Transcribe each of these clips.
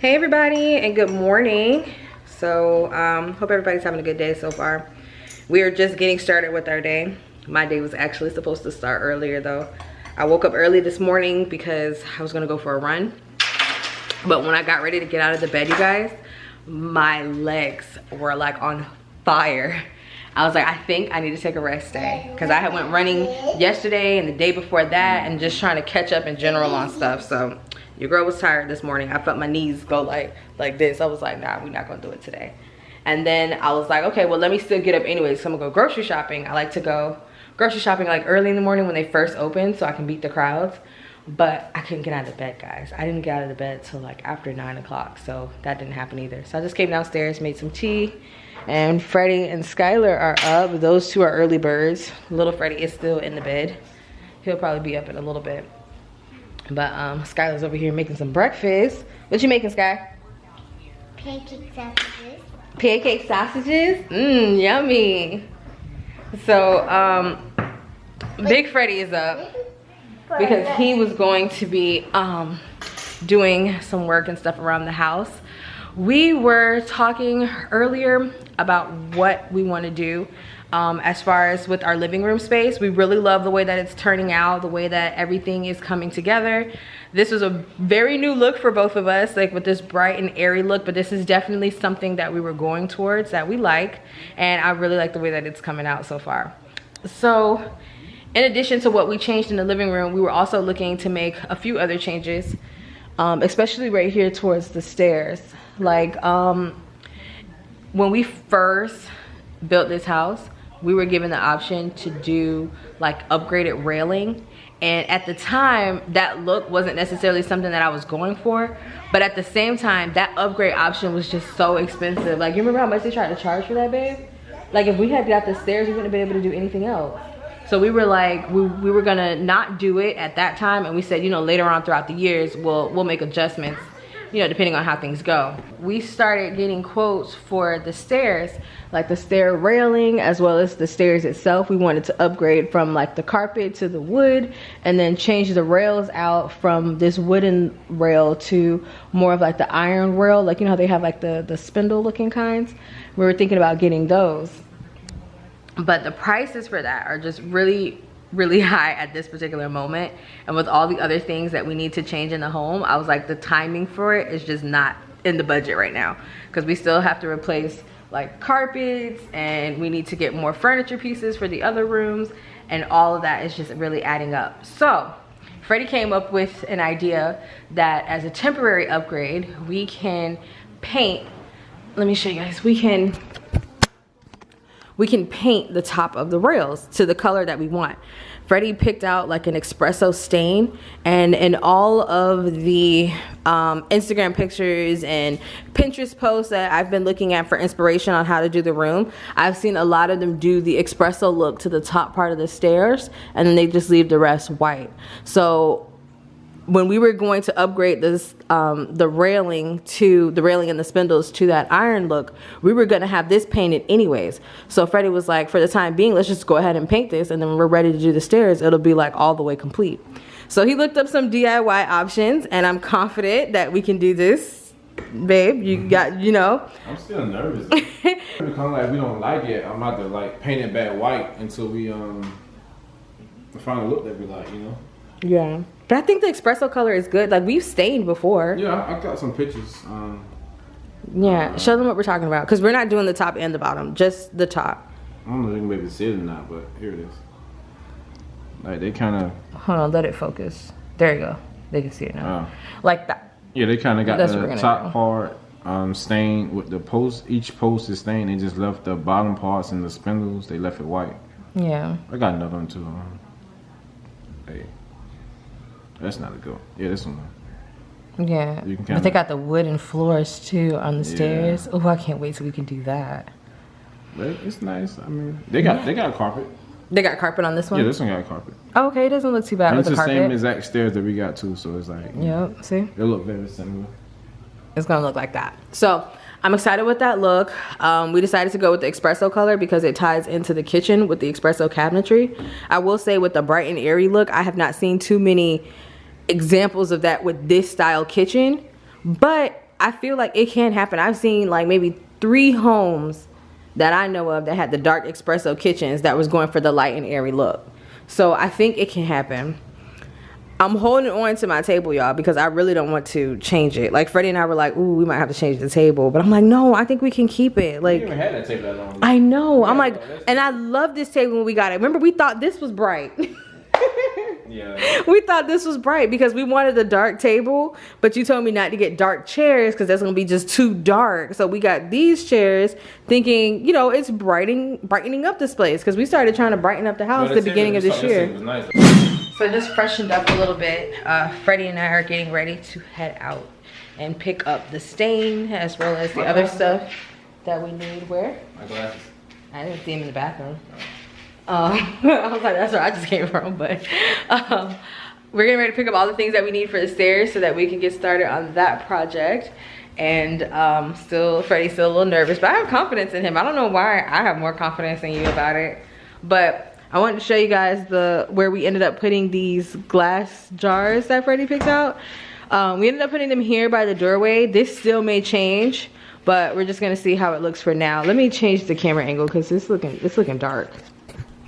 Hey everybody, and good morning. So hope everybody's having a good day so far. We are just getting started with our day. My day was actually supposed to start earlier though. I woke up early this morning because I was gonna go for a run, but when I got ready to get out of the bed, you guys, my legs were like on fire. I was like, I think I need to take a rest day because I had went running yesterday and the day before that and just trying to catch up in general on stuff. So your girl was tired this morning. I felt my knees go like this. I was like, nah, we're not gonna do it today. And then I was like, okay, well, let me still get up anyways. So I'm gonna go grocery shopping. I like to go grocery shopping like early in the morning when they first open so I can beat the crowds. But I couldn't get out of bed, guys. I didn't get out of the bed till like after 9 o'clock. So that didn't happen either. So I just came downstairs, made some tea. And Freddie and Skylar are up. Those two are early birds. Little Freddie is still in the bed. He'll probably be up in a little bit. But Skylar's over here making some breakfast. What you making, Sky? Pancake sausages. Pancake sausages? Mmm, yummy. So Big Freddie is up because he was going to be doing some work and stuff around the house. We were talking earlier about what we want to do as far as with our living room space. We really love the way that it's turning out, the way that everything is coming together. This was a very new look for both of us, like with this bright and airy look, but this is definitely something that we were going towards that we like, and I really like the way that it's coming out so far. So in addition to what we changed in the living room, we were also looking to make a few other changes, especially right here towards the stairs. Like when we first built this house, we were given the option to do like upgraded railing, and at the time that look wasn't necessarily something that I was going for, but at the same time that upgrade option was just so expensive. Like, you remember how much they tried to charge for that, babe? Like, if we had got the stairs, we wouldn't have been able to do anything else. So we were like, we were gonna not do it at that time, and we said, you know, later on throughout the years we'll make adjustments, you know, depending on how things go. We started getting quotes for the stairs, like the stair railing as well as the stairs itself. We wanted to upgrade from like the carpet to the wood, and then change the rails out from this wooden rail to more of like the iron rail, like, you know how they have like the spindle looking kinds. We were thinking about getting those, but the prices for that are just really high at this particular moment, and with all the other things that we need to change in the home, I was like, the timing for it is just not in the budget right now, because we still have to replace like carpets, and we need to get more furniture pieces for the other rooms, and all of that is just really adding up. So Freddie came up with an idea that as a temporary upgrade, we can paint, let me show you guys, we can paint the top of the rails to the color that we want. Freddie picked out like an espresso stain, and in all of the Instagram pictures and Pinterest posts that I've been looking at for inspiration on how to do the room, I've seen a lot of them do the espresso look to the top part of the stairs, and then they just leave the rest white. So when we were going to upgrade this, the railing and the spindles to that iron look, we were gonna have this painted anyways. So Freddie was like, for the time being, let's just go ahead and paint this, and then when we're ready to do the stairs, it'll be like all the way complete. So he looked up some DIY options, and I'm confident that we can do this. Babe, you got, you know. I'm still nervous. Because like we don't like it, I'm about to like paint it back white until we find a look that we like, you know. Yeah. But I think the espresso color is good. Like, we've stained before. Yeah, I got some pictures. Yeah, show them what we're talking about, because we're not doing the top and the bottom, just the top. I don't know if they can maybe see it or not, but here it is. Like, they kind of... Hold on, let it focus. There you go. They can see it now. Like that. Yeah, they kind of got the top part stained with the post. Each post is stained. They just left the bottom parts and the spindles. They left it white. Yeah. I got another one too. Hey. That's not a good one. Yeah, this one. Yeah, but they got the wooden floors too on the stairs. Oh, I can't wait till we can do that. But it's nice. I mean, they got carpet. They got carpet on this one? Yeah, this one got carpet. Oh, okay, it doesn't look too bad with the carpet. It's the same exact stairs that we got too, so it's like... Yep, see? They look very similar. It's gonna look like that. So I'm excited with that look. We decided to go with the espresso color because it ties into the kitchen with the espresso cabinetry. I will say with the bright and airy look, I have not seen too many examples of that with this style kitchen, but I feel like it can happen. I've seen like maybe 3 homes that I know of that had the dark espresso kitchens that was going for the light and airy look. So I think it can happen. I'm holding on to my table, y'all, because I really don't want to change it. Like Freddie and I were like, ooh, we might have to change the table, but I'm like, no, I think we can keep it. Like, you haven't had that table that long. I know. I'm like, and I love this table when we got it. Remember, we thought this was bright. Yeah. We thought this was bright because we wanted a dark table, but you told me not to get dark chairs because that's gonna be just too dark. So we got these chairs thinking, you know, it's brightening up this place because we started trying to brighten up the house at the beginning of this year. Nice. So I just freshened up a little bit. Freddie and I are getting ready to head out and pick up the stain as well as the other stuff that we need. Where? My glasses. I didn't see him in the bathroom. I was like, that's where I just came from, but we're getting ready to pick up all the things that we need for the stairs so that we can get started on that project. And Freddie's still a little nervous, but I have confidence in him. I don't know why I have more confidence in you about it, but I wanted to show you guys where we ended up putting these glass jars that Freddie picked out. We ended up putting them here by the doorway. This still may change, but we're just gonna see how it looks for now. Let me change the camera angle because it's looking dark.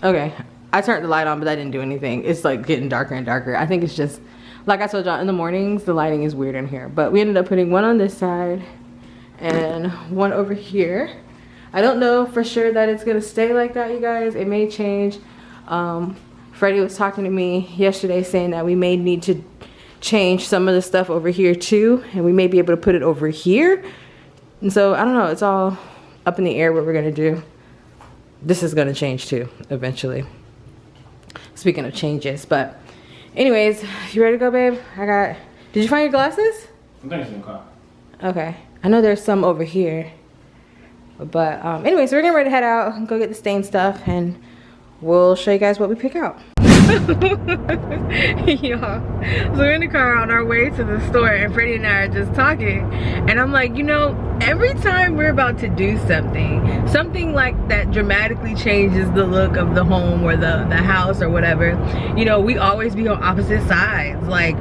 Okay, I turned the light on, but that didn't do anything. It's like getting darker and darker. I think it's just, like I told y'all, in the mornings, the lighting is weird in here. But we ended up putting one on this side and one over here. I don't know for sure that it's gonna stay like that, you guys. It may change. Freddie was talking to me yesterday saying that we may need to change some of the stuff over here too. And we may be able to put it over here. And so, I don't know, it's all up in the air what we're gonna do. This is gonna change too, eventually. Speaking of changes, but anyways, you ready to go, babe? Did you find your glasses? I think it's in the car. Okay, I know there's some over here. But anyways, we're getting ready to head out and go get the stain stuff and we'll show you guys what we pick out. Y'all, so we're in the car on our way to the store and Freddie and I are just talking and I'm like, you know, every time we're about to do something like that dramatically changes the look of the home or the house or whatever, you know, we always be on opposite sides. Like,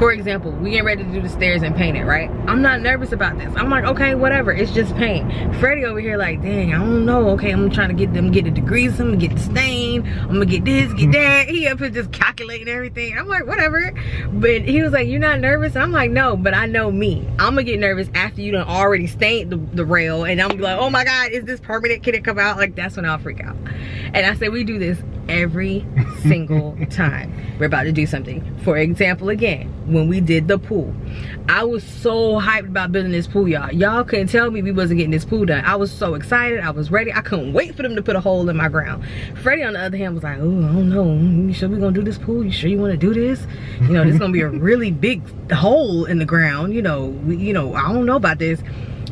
for example, we get ready to do the stairs and paint it, right? I'm not nervous about this. I'm like, okay, whatever, it's just paint. Freddie over here like, dang, I don't know. Okay, I'm trying to get the degrees, I'm gonna get the stain, I'm gonna get this, get that. He up here just calculating everything. I'm like, whatever. But he was like, you're not nervous? I'm like, no, but I know me. I'm gonna get nervous after you done already stained the rail and I'm gonna be like, oh my God, is this permanent? Can it come out? Like, that's when I'll freak out. And I said, we do this every single time we're about to do something. For example, again, when we did the pool, I was so hyped about building this pool, y'all. Y'all couldn't tell me we wasn't getting this pool done. I was so excited. I was ready. I couldn't wait for them to put a hole in my ground. Freddie, on the other hand, was like, oh, I don't know. You sure we gonna do this pool? You sure you want to do this? You know, this is gonna be a really big hole in the ground. You know, I don't know about this.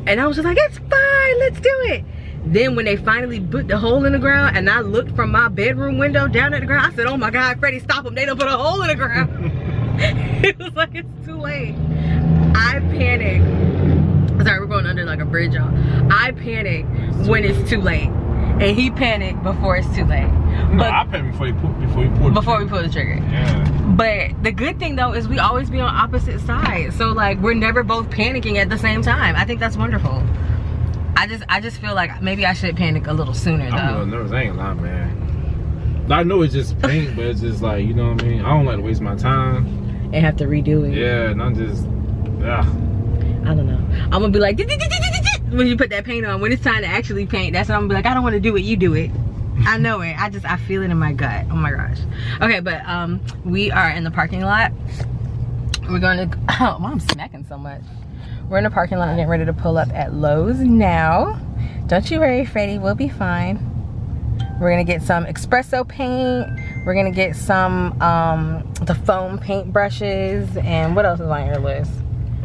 And I was just like, it's fine. Let's do it. Then when they finally put the hole in the ground and I looked from my bedroom window down at the ground, I said, oh my God, Freddie, stop them. They done put a hole in the ground. It was like, it's too late. I panicked. Sorry, we're going under like a bridge, y'all. I panic when it's too late. And he panicked before it's too late. No, I panicked before we pull the trigger. Yeah. But the good thing though is we always be on opposite sides. So like we're never both panicking at the same time. I think that's wonderful. I just feel like maybe I should panic a little sooner though. I'm a little nervous, I ain't lying, man. I know it's just paint, but it's just like, you know what I mean? I don't like to waste my time. And have to redo it. Yeah, and I'm just, I don't know. I'm gonna be like, when you put that paint on, when it's time to actually paint, that's when I'm gonna be like, I don't wanna do it, you do it. I know it, I feel it in my gut. Oh my gosh. Okay, but we are in the parking lot. We're gonna, oh, I'm smacking so much. We're in the parking lot getting ready to pull up at Lowe's now. Don't you worry, Freddie, we'll be fine. We're gonna get some espresso paint. We're gonna get some the foam paint brushes, and what else is on your list?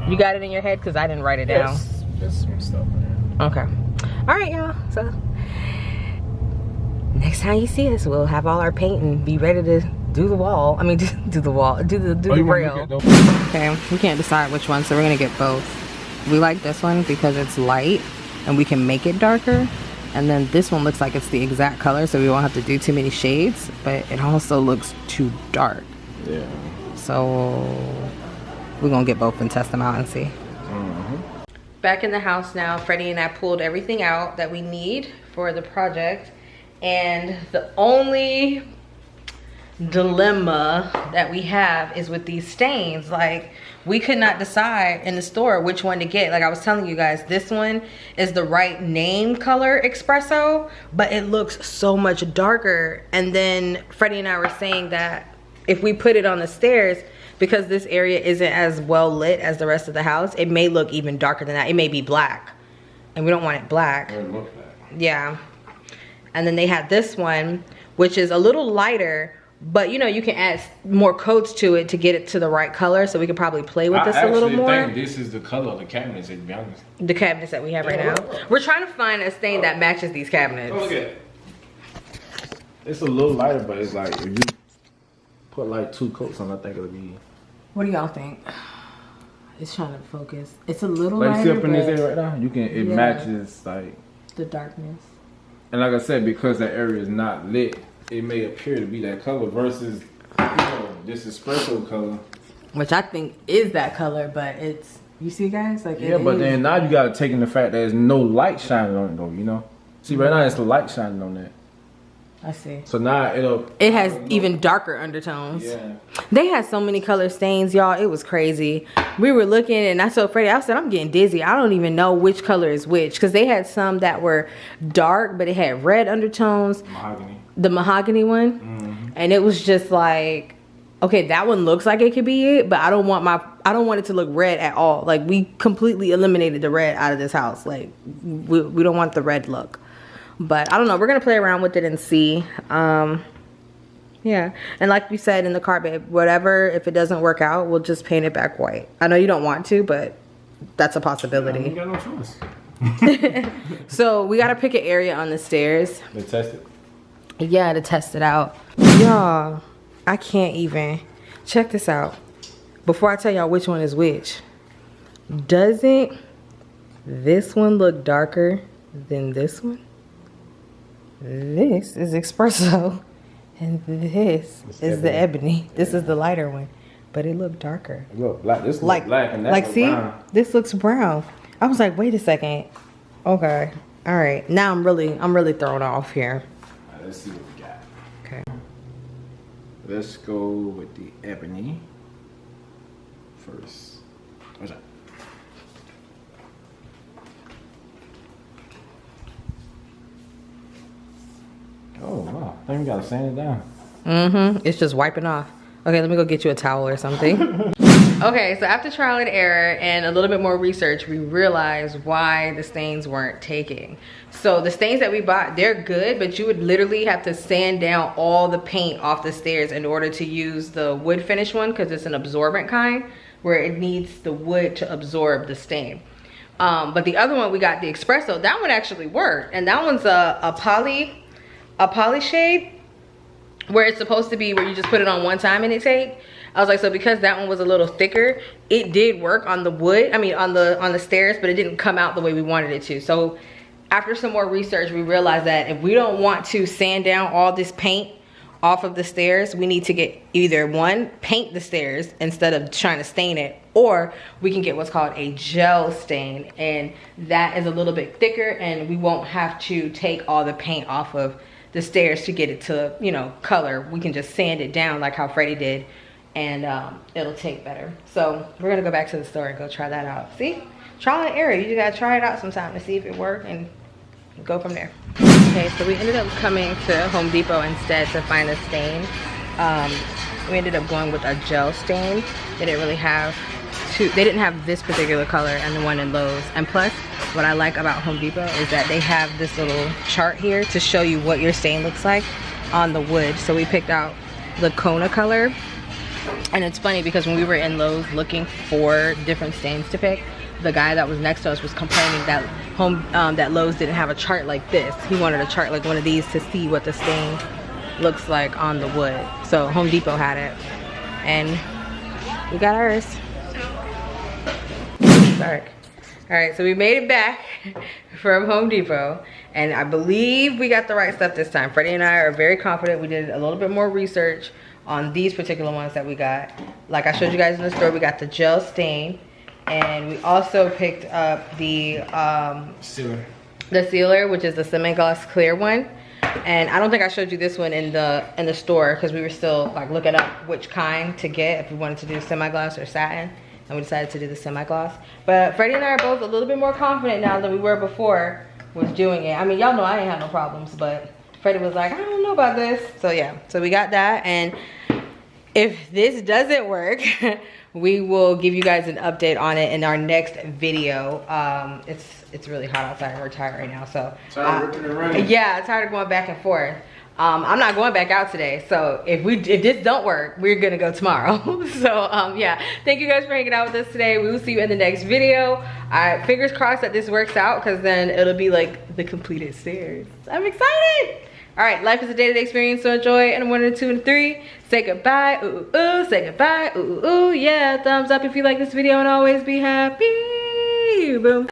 You got it in your head? Because I didn't write it down. There's some stuff in there. Okay. All right, y'all. So next time you see us, we'll have all our paint and be ready to do the wall. I mean, do the wall. Do the rail. Okay. We can't decide which one, so we're gonna get both. We like this one because it's light and we can make it darker. And then this one looks like it's the exact color, so we won't have to do too many shades, but it also looks too dark. Yeah. So we're gonna get both and test them out and see. back in the house now. Freddie and I pulled everything out that we need for the project. And the only dilemma that we have is with these stains. Like, we could not decide in the store which one to get. Like I was telling you guys, this one is the right name color espresso, but it looks so much darker. And then Freddie and I were saying that if we put it on the stairs, because this area isn't as well lit as the rest of the house, it may look even darker than that. It may be black, and we don't want it black. It look black. Yeah. And then they had this one, which is a little lighter, but you know, you can add more coats to it to get it to the right color, so we could probably play with this a little more. I actually think this is the color of the cabinets, to be honest. The cabinets that we have right now. We're trying to find a stain that matches these cabinets. Oh, look at it. It's a little lighter, but it's like, if you put like 2 coats on, I think it'll be... What do y'all think? It's trying to focus. It's a little like, lighter, see up in this area right now? You can, it matches like... the darkness. And like I said, because that area is not lit, it may appear to be that color versus, you know, this espresso color. Which I think is that color, but it's, you see guys? Like, yeah, but then now you gotta take in the fact that there's no light shining on it though, you know? See, right now it's the light shining on that. I see. So now it has even darker undertones. Yeah. They had so many color stains, y'all. It was crazy. We were looking, and I told Freddie, I said, I'm getting dizzy. I don't even know which color is which, because they had some that were dark, but it had red undertones. Mahogany. The mahogany one, and it was just like, okay, that one looks like it could be it, but I don't want it to look red at all. Like, we completely eliminated the red out of this house. Like, we don't want the red look. But I don't know, we're gonna play around with it and see. Yeah, and like we said in the carpet, whatever, if it doesn't work out, we'll just paint it back white. I know you don't want to, but that's a possibility. You got no choice. So we gotta pick an area on the stairs. They test it. Yeah, to test it out. Y'all, I can't even. Check this out. Before I tell y'all which one is which, doesn't this one look darker than this one? This is espresso, and this is the ebony. This is the lighter one, but it looked darker. It look black. This like looks black, and that like looks see, brown. This looks brown. I was like, wait a second. Okay, all right. Now I'm really thrown off here. All right, let's see what we got. Okay. Let's go with the ebony first. What's that? Oh wow, I think we gotta sand it down. It's just wiping off. Okay, let me go get you a towel or something. Okay, so after trial and error and a little bit more research, we realized why the stains weren't taking. So the stains that we bought, they're good, but you would literally have to sand down all the paint off the stairs in order to use the wood finish one, because it's an absorbent kind where it needs the wood to absorb the stain. But the other one, we got the espresso, that one actually worked. And that one's a poly shade, where it's supposed to be where you just put it on one time and it take. I was like, so because that one was a little thicker, it did work on the wood, I mean on the stairs, but it didn't come out the way we wanted it to. So after some more research, we realized that if we don't want to sand down all this paint off of the stairs, we need to get either one, paint the stairs instead of trying to stain it, or we can get what's called a gel stain, and that is a little bit thicker, and we won't have to take all the paint off of the stairs to get it to, you know, color. We can just sand it down like how Freddie did, and it'll take better. So we're gonna go back to the store and go try that out. See, trial and error. You just gotta try it out sometime to see if it works and go from there. Okay, so we ended up coming to Home Depot instead to find a stain. We ended up going with a gel stain. They didn't really have they didn't have this particular color and the one in Lowe's. And plus, what I like about Home Depot is that they have this little chart here to show you what your stain looks like on the wood. So we picked out the Kona color. And it's funny because when we were in Lowe's looking for different stains to pick, the guy that was next to us was complaining that that Lowe's didn't have a chart like this. He wanted a chart like one of these to see what the stain looks like on the wood. So Home Depot had it, and we got ours. Dark. All right, so we made it back from Home Depot, and I believe we got the right stuff this time. Freddie and I are very confident. We did a little bit more research on these particular ones that we got. Like I showed you guys in the store, we got the gel stain, And we also picked up the Sealer. which is the semi-gloss clear one. And I don't think I showed you this one in the store because we were still like looking up which kind to get, if we wanted to do semi-gloss or satin. And we decided to do the semi-gloss. But Freddie and I are both a little bit more confident now than we were before with doing it. I mean, y'all know I ain't had no problems, but Freddie was like, I don't know about this. So yeah, so we got that. And if this doesn't work, we will give you guys an update on it in our next video. It's really hot outside and we're tired right now, so Tired of ripping and running. yeah, tired of going back and forth. I'm not going back out today, so if this don't work, we're gonna go tomorrow. So yeah, thank you guys for hanging out with us today. We will see you in the next video. Fingers crossed that this works out, because then it'll be like the completed stairs. I'm excited. All right, life is a day-to-day experience, so enjoy. And 1 and 2 and 3, say goodbye, ooh, ooh, ooh, say goodbye, ooh, ooh, ooh, yeah. Thumbs up if you like this video, and always be happy. Boom.